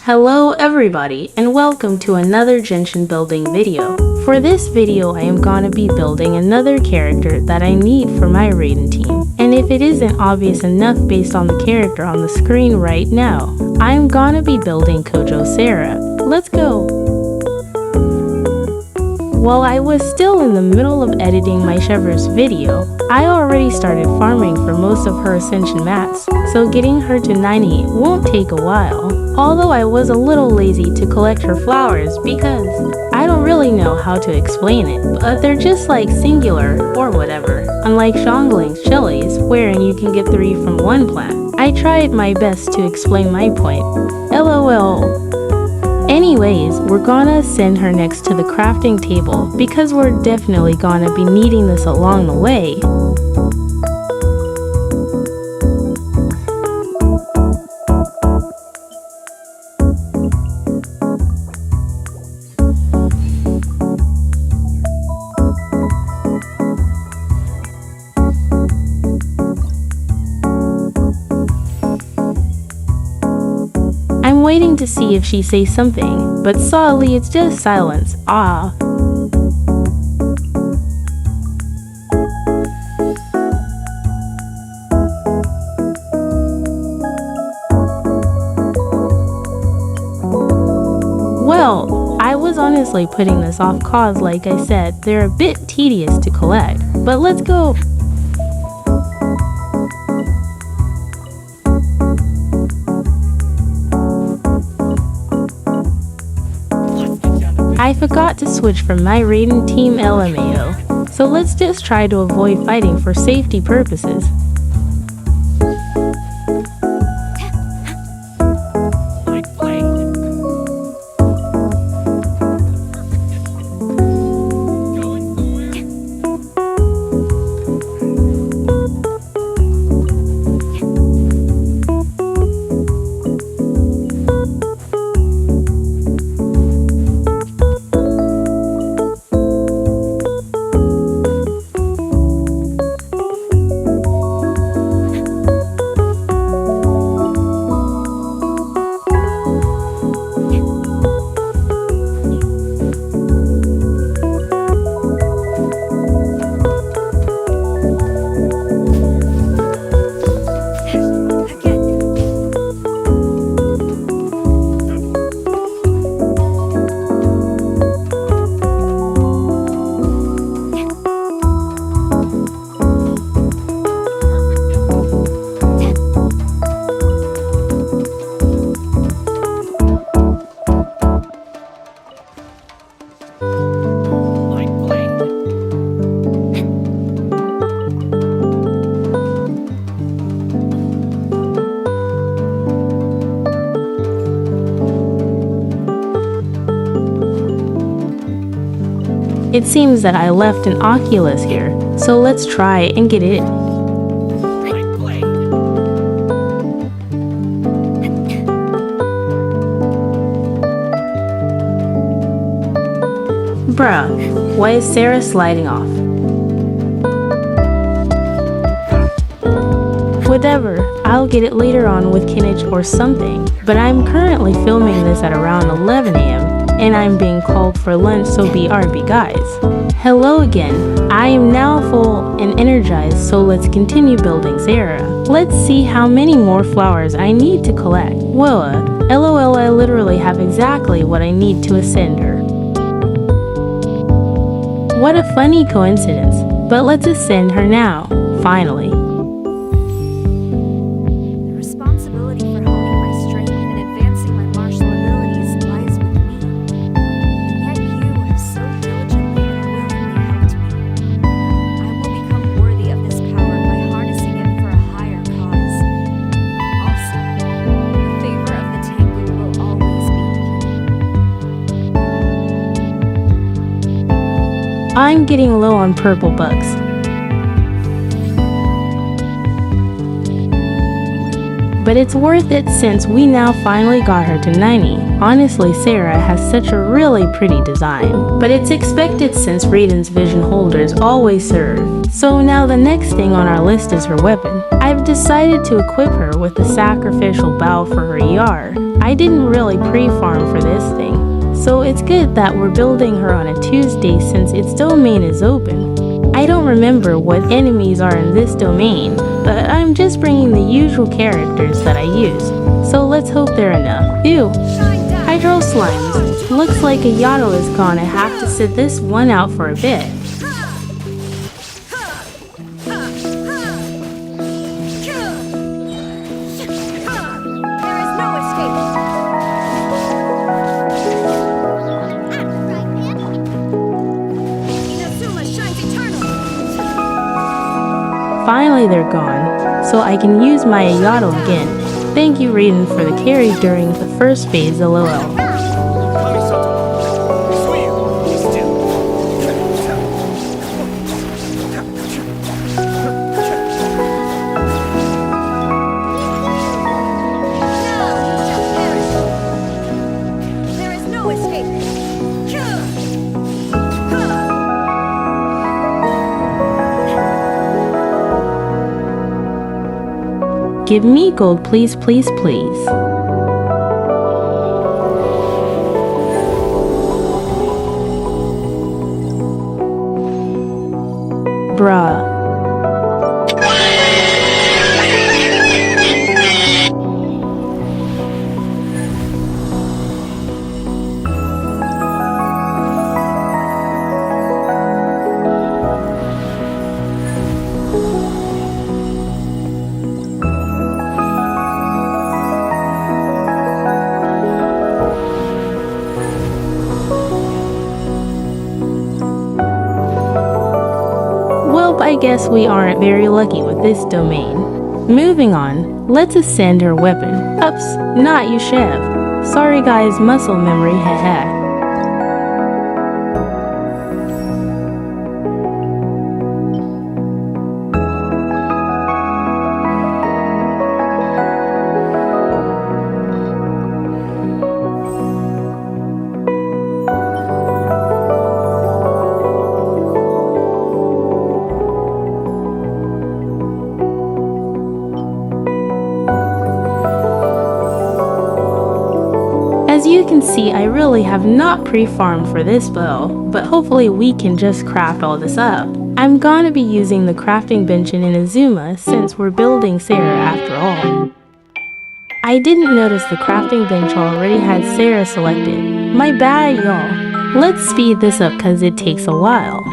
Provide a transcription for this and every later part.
Hello everybody and welcome to another Genshin building video. For this video I am gonna be building another character that I need for my Raiden team. And if it isn't obvious enough based on the character on the screen right now, I am gonna be building Kujou Sara. Let's go! While I was still in the middle of editing my Chevr's video, I already started farming for most of her ascension mats, so getting her to 90 won't take a while. Although I was a little lazy to collect her flowers because I don't really know how to explain it, but they're just like singular or whatever, unlike Xiangling's chilies, wherein you can get 3 from one plant. I tried my best to explain my point. LOL. Anyways, we're gonna send her next to the crafting table because we're definitely gonna be needing this along the way. I'm waiting to see if she says something, but solidly it's just silence. Ah. Well, I was honestly putting this off cause like I said, they're a bit tedious to collect, but let's go. I forgot to switch from my Raiden team LMAO, so let's just try to avoid fighting for safety purposes. It seems that I left an Oculus here, so let's try and get it. Bruh, why is Sara sliding off? Whatever, I'll get it later on with Kinich or something, but I'm currently filming this at around 11 AM. And I'm being called for lunch, so BRB guys. Hello again, I am now full and energized, so let's continue building Sara. Let's see how many more flowers I need to collect. Whoa, LOL, I literally have exactly what I need to ascend her. What a funny coincidence, but let's ascend her now, finally. I'm getting low on purple bucks. But it's worth it since we now finally got her to 90. Honestly, Sara has such a really pretty design. But it's expected since Raiden's vision holders always serve. So now the next thing on our list is her weapon. I've decided to equip her with the sacrificial bow for her ER. I didn't really pre-farm for this thing, so it's good that we're building her on a Tuesday since its domain is open. I don't remember what enemies are in this domain, but I'm just bringing the usual characters that I use, so let's hope they're enough. Ew! Hydro slimes. Looks like a Yato is gonna have to sit this one out for a bit. Finally they're gone, so I can use my Ayato again. Thank you Raiden for the carry during the first phase, lol. Give me gold, please, please, please. Bruh. I guess we aren't very lucky with this domain. Moving on, let's ascend her weapon. Ups, not Yushev. Sorry guys, muscle memory, haha. As you can see, I really have not pre-farmed for this bow, but hopefully we can just craft all this up. I'm gonna be using the crafting bench in Inazuma since we're building Sara after all. I didn't notice the crafting bench already had Sara selected. My bad, y'all. Let's speed this up cause it takes a while.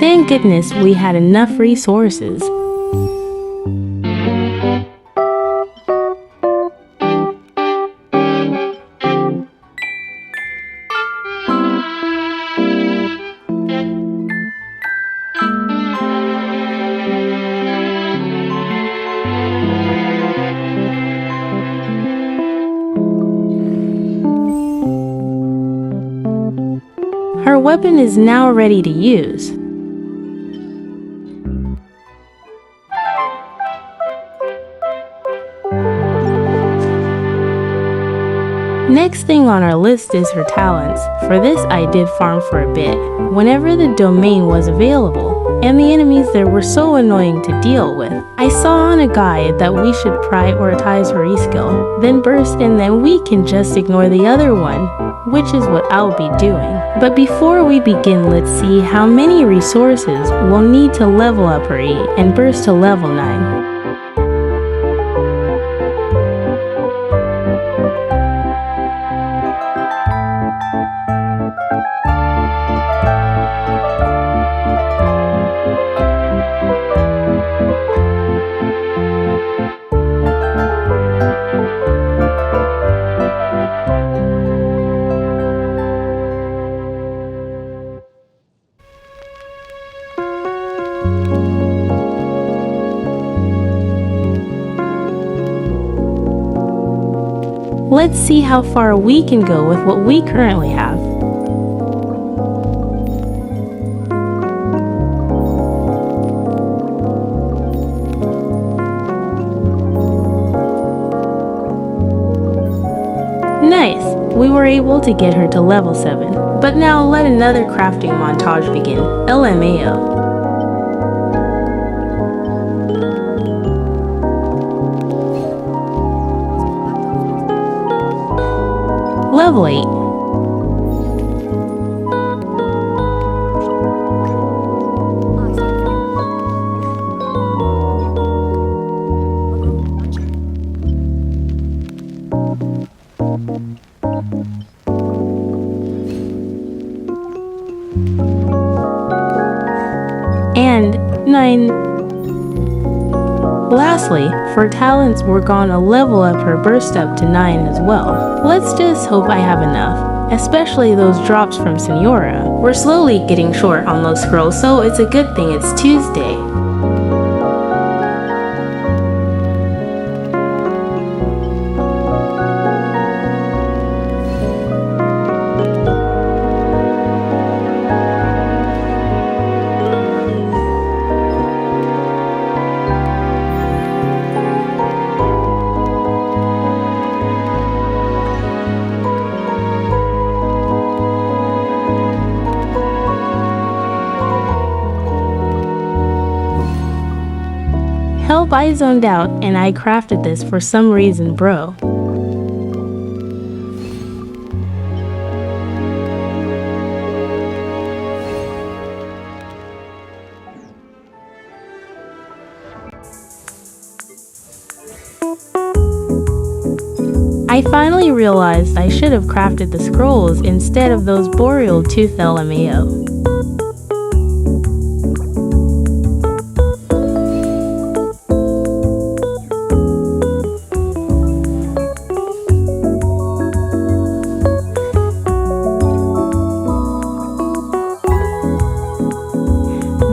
Thank goodness we had enough resources. Her weapon is now ready to use. Next thing on our list is her talents. For this I did farm for a bit, whenever the domain was available, and the enemies there were so annoying to deal with. I saw on a guide that we should prioritize her E-skill, then burst, and then we can just ignore the other one, which is what I'll be doing. But before we begin, let's see how many resources we'll need to level up her E and burst to level 9. Let's see how far we can go with what we currently have. Nice! We were able to get her to level 7. But now let another crafting montage begin. LMAO. Level 8. And 9. Lastly, for talents, we're gonna level up her burst up to 9 as well. Let's just hope I have enough, especially those drops from Senora. We're slowly getting short on those scrolls, so it's a good thing it's Tuesday. Help, I zoned out and I crafted this for some reason, bro. I finally realized I should have crafted the scrolls instead of those boreal tooth LMAO.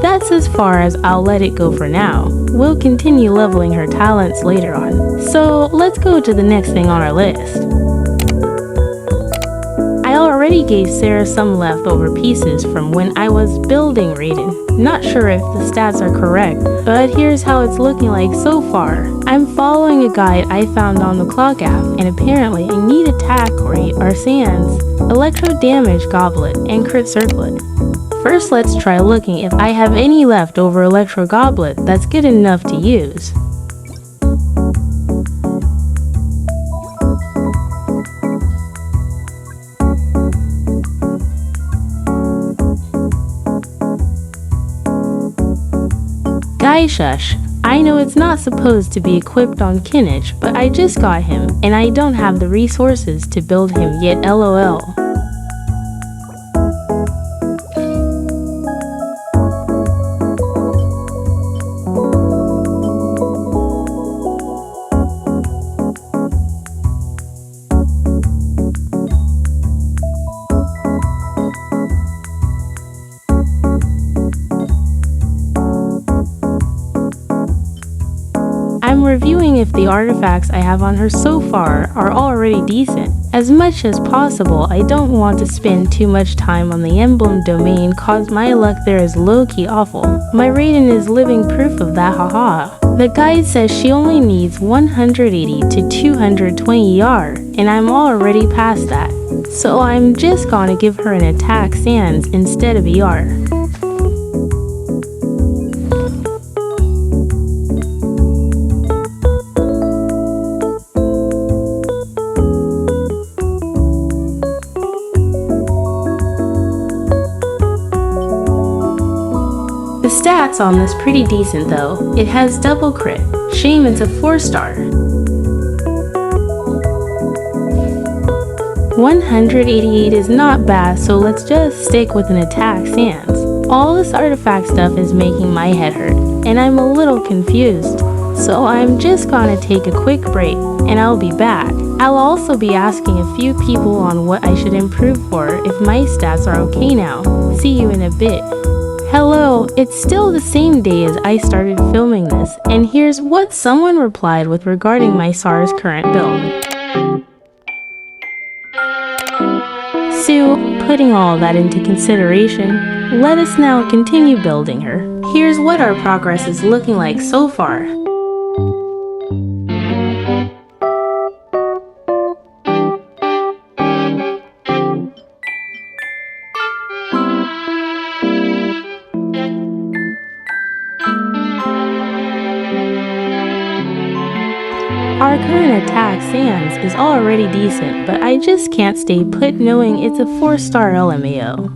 That's as far as I'll let it go for now. We'll continue leveling her talents later on. So let's go to the next thing on our list. I already gave Sara some leftover pieces from when I was building Raiden. Not sure if the stats are correct, but here's how it's looking like so far. I'm following a guide I found on the clock app, and apparently I need attack rate are sands, electro damage goblet, and crit circlet. First, let's try looking if I have any left over Electro Goblet that's good enough to use. Guy shush. I know it's not supposed to be equipped on Kinich, but I just got him, and I don't have the resources to build him yet, lol. I'm reviewing if the artifacts I have on her so far are already decent. As much as possible, I don't want to spend too much time on the emblem domain cause my luck there is low-key awful. My Raiden is living proof of that, haha. The guide says she only needs 180 to 220 ER, and I'm already past that. So I'm just gonna give her an attack sands instead of ER. The stats on this pretty decent though. It has double crit. Shame it's a 4-star. 188 is not bad, so let's just stick with an attack sans. All this artifact stuff is making my head hurt, and I'm a little confused. So I'm just gonna take a quick break, and I'll be back. I'll also be asking a few people on what I should improve for if my stats are okay now. See you in a bit. Hello, it's still the same day as I started filming this, and here's what someone replied with regarding my Sara's current build. So, putting all that into consideration, let us now continue building her. Here's what our progress is looking like so far. Our current attack sans is already decent, but I just can't stay put knowing it's a 4-star LMAO.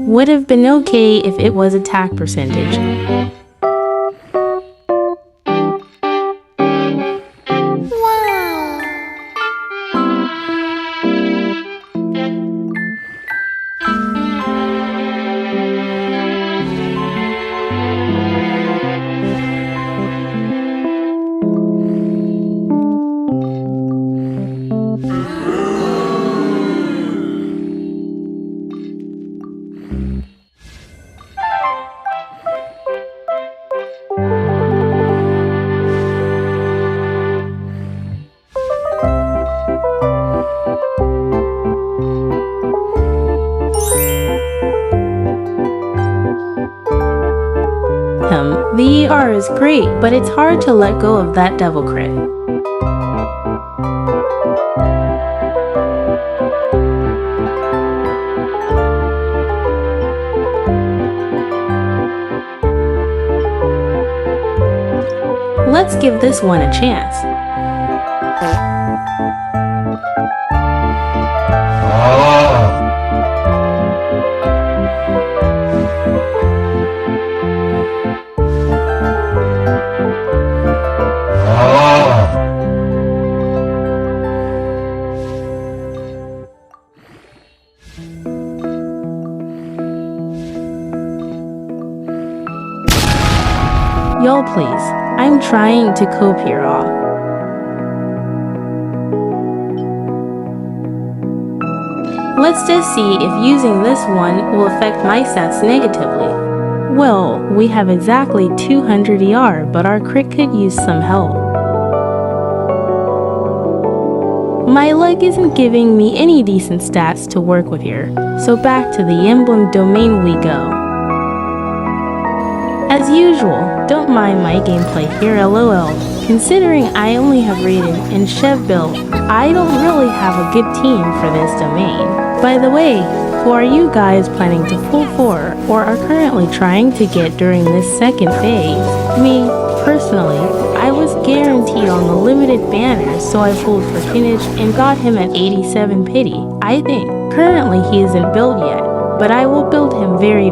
Would have been okay if it was attack percentage. The ER is great, but it's hard to let go of that devil crit. Let's give this one a chance. Y'all please, I'm trying to cope here all. Let's just see if using this one will affect my stats negatively. Well, we have exactly 200 ER, but our crit could use some help. My luck isn't giving me any decent stats to work with here, so back to the emblem domain we go. As usual, don't mind my gameplay here lol. Considering I only have Raiden and Chev built, I don't really have a good team for this domain. By the way, who are you guys planning to pull for or are currently trying to get during this second phase? Me, personally, I was guaranteed on the limited banners, so I pulled for Kinich and got him at 87 pity, I think. Currently he isn't built yet, but I will build him very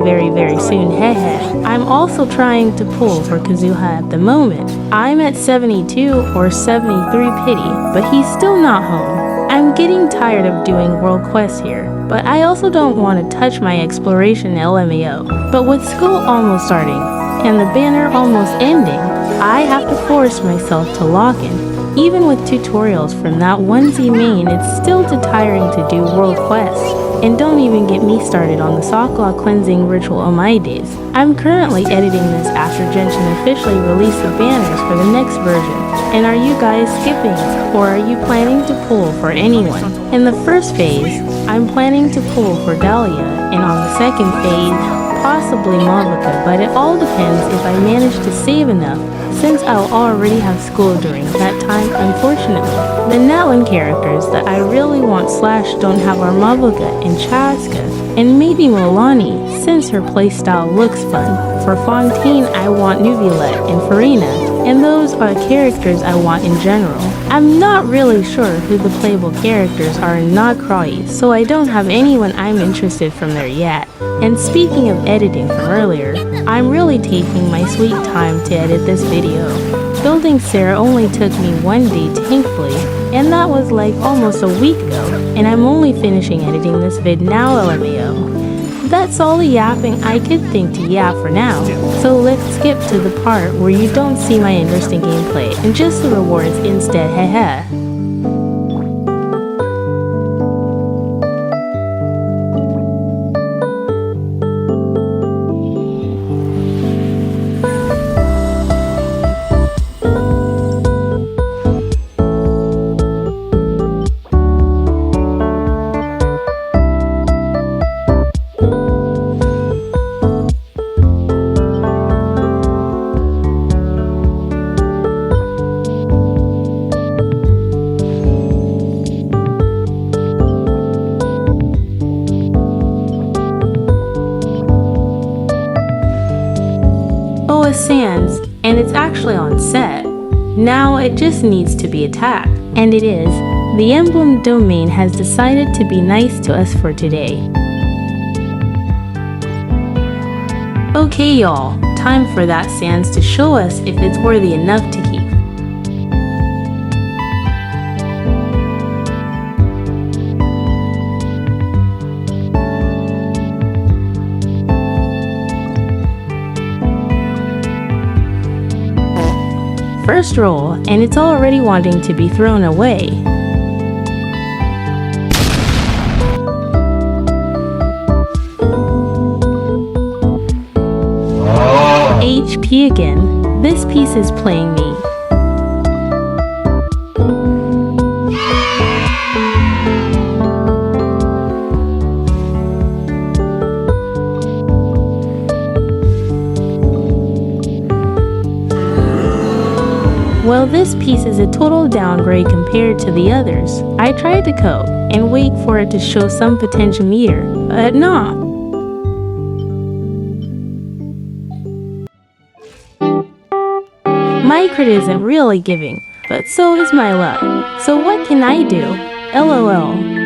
soon, hehe. I'm also trying to pull for Kazuha at the moment. I'm at 72 or 73 pity, but he's still not home. I'm getting tired of doing world quests here, but I also don't want to touch my exploration LMAO. But with school almost starting, and the banner almost ending, I have to force myself to lock in. Even with tutorials from that 1Z main, it's still too tiring to do world quests. And don't even get me started on the Soklaw cleansing ritual on my days. I'm currently editing this after Genshin officially released the banners for the next version. And are you guys skipping, or are you planning to pull for anyone? In the first phase, I'm planning to pull for Dahlia, and on the second phase, possibly Malvika, but it all depends if I manage to save enough, since I'll already have school during that time, unfortunately. The Natlan characters that I really want slash don't have are Malvika and Chaska, and maybe Milani, since her playstyle looks fun. For Fontaine, I want Nuviolette and Farina, and those are characters I want in general. I'm not really sure who the playable characters are in Nakroi, so I don't have anyone I'm interested from there yet. And speaking of editing from earlier, I'm really taking my sweet time to edit this video. Building Sara only took me 1 day, thankfully, and that was like almost a week ago, and I'm only finishing editing this vid now LMAO. That's all the yapping I could think to yap for now. So let's skip to the part where you don't see my interesting gameplay and just the rewards instead, hehe. Sands, and it's actually on set. Now it just needs to be attacked, and it is. The emblem domain has decided to be nice to us for today. Okay y'all, time for that Sands to show us if it's worthy enough to keep. First roll, and it's already wanting to be thrown away. HP again. This piece is playing me. Well, this piece is a total downgrade compared to the others. I tried to cope and wait for it to show some potential meter, but nah. My crit isn't really giving, but so is my luck. So what can I do? LOL.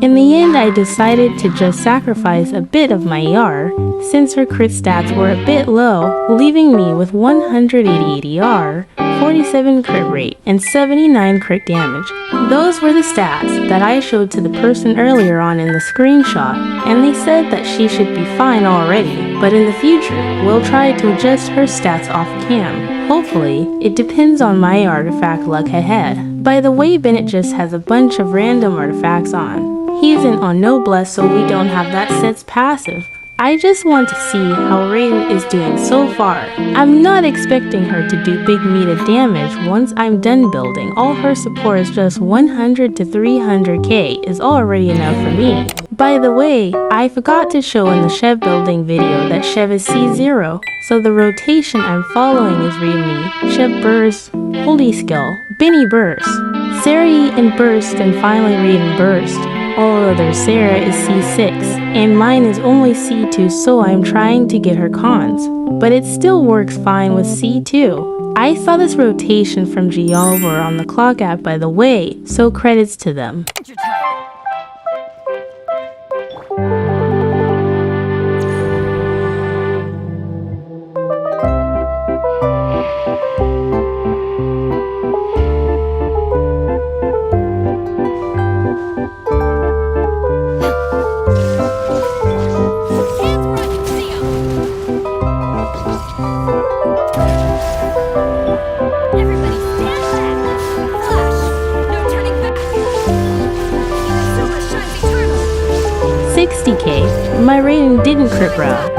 In the end, I decided to just sacrifice a bit of my ER, since her crit stats were a bit low, leaving me with 188 ER, 47 crit rate, and 79 crit damage. Those were the stats that I showed to the person earlier on in the screenshot, and they said that she should be fine already, but in the future, we'll try to adjust her stats off cam. Hopefully, it depends on my artifact luck ahead. By the way, Bennett just has a bunch of random artifacts on. He isn't on Noblesse, so we don't have that set's passive. I just want to see how Raiden is doing so far. I'm not expecting her to do big meter damage once I'm done building. All her support is just 100 to 300k is already enough for me. By the way, I forgot to show in the Chev building video that Chev is C0, so the rotation I'm following is Readme, Chev Burst, Holy Skill, Benny Burst, Sara and Burst, and finally Raiden Burst. All other Sara is C6, and mine is only C2, so I'm trying to get her cons. But it still works fine with C2. I saw this rotation from Gialvor on the clock app, by the way, so credits to them. 60k, my rating didn't crit bro.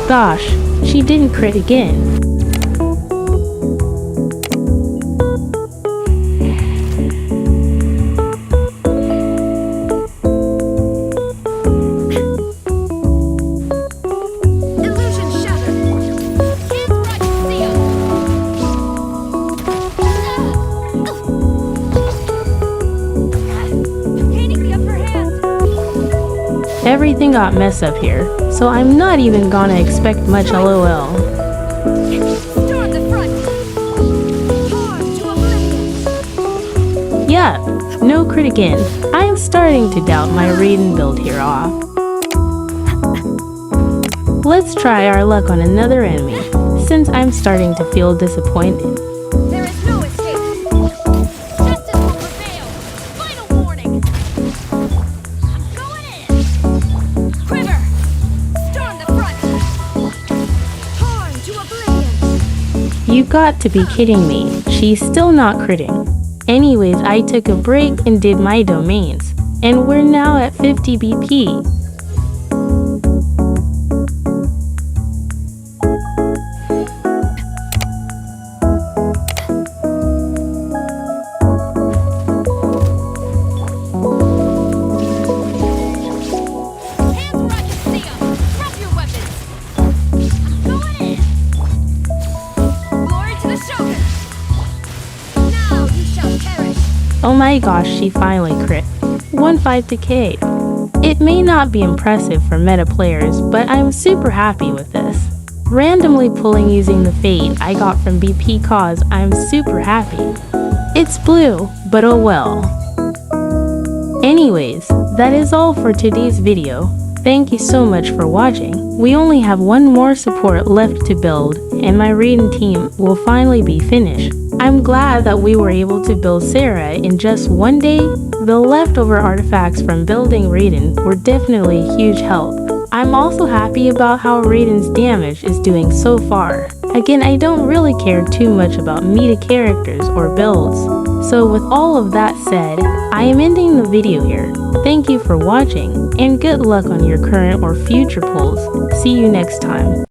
Gosh, she didn't crit again. Everything got messed up here, so I'm not even gonna expect much LOL. Storm the front. Torn to oblivion. Yeah, no crit again. I'm starting to doubt my Raiden build here off. Let's try our luck on another enemy, since I'm starting to feel disappointed. There is no escape. Justice will prevail. Final warning. I'm going in. Quiver. Storm the front. Torn to oblivion. You got to be kidding me. She's still not critting. Anyways, I took a break and did my domains, and we're now at 50 BP. Oh my gosh, she finally crit. 1-5 decay. It may not be impressive for meta players, but I'm super happy with this. Randomly pulling using the fade I got from BP cause I'm super happy. It's blue, but oh well. Anyways, that is all for today's video. Thank you so much for watching. We only have one more support left to build, and my Raiden team will finally be finished. I'm glad that we were able to build Sara in just one day. The leftover artifacts from building Raiden were definitely a huge help. I'm also happy about how Raiden's damage is doing so far. Again, I don't really care too much about meta characters or builds. So with all of that said, I am ending the video here. Thank you for watching, and good luck on your current or future pulls. See you next time.